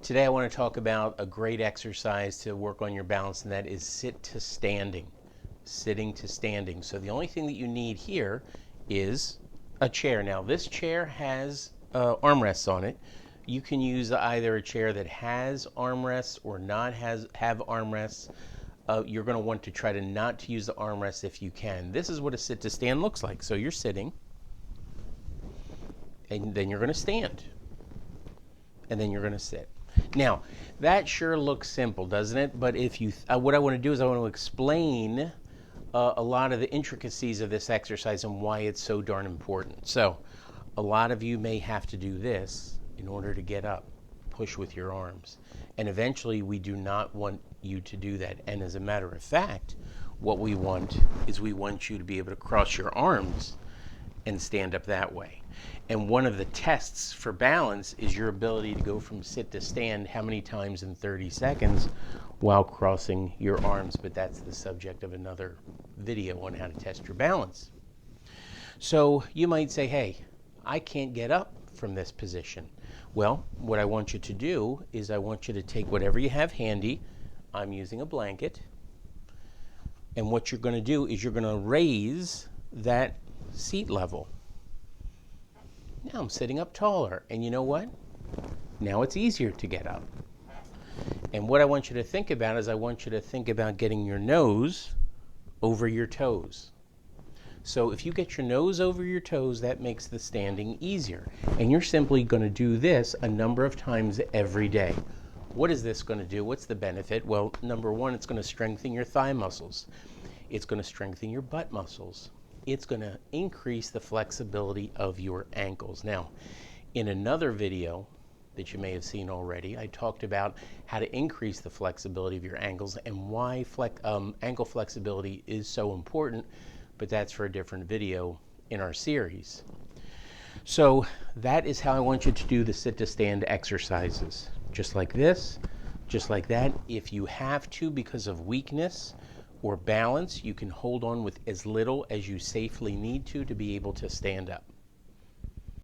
Today I want to talk about a great exercise to work on your balance, and that is sit to standing. Sitting to standing. So the only thing that you need here is a chair. Now this chair has armrests on it. You can use either a chair that has armrests or not have armrests. You're going to want to try to not to use the armrests if you can. This is what a sit to stand looks like. So you're sitting, and then you're going to stand, and then you're going to sit. Now, that sure looks simple, doesn't it? But if you, what I want to do is I want to explain a lot of the intricacies of this exercise and why it's so darn important. So, a lot of you may have to do this in order to get up, push with your arms. And eventually, we do not want you to do that. And as a matter of fact, what we want is we want you to be able to cross your arms and stand up that way. And one of the tests for balance is your ability to go from sit to stand how many times in 30 seconds while crossing your arms. But that's the subject of another video on how to test your balance. So you might say, hey, I can't get up from this position. Well, what I want you to do is I want you to take whatever you have handy. I'm using a blanket. And what you're going to do is you're going to raise that seat level. Now I'm sitting up taller, and you know what? Now it's easier to get up. And what I want you to think about is I want you to think about getting your nose over your toes. So if you get your nose over your toes, that makes the standing easier. And you're simply going to do this a number of times every day. What is this going to do? What's the benefit? Well, number one, it's going to strengthen your thigh muscles. It's going to strengthen your butt muscles. It's going to increase the flexibility of your ankles. Now, in another video that you may have seen already, I talked about how to increase the flexibility of your ankles and why ankle flexibility is so important, but that's for a different video in our series. So that is how I want you to do the sit to stand exercises. Just like this, just like that. If you have to because of weakness or balance, you can hold on with as little as you safely need to be able to stand up.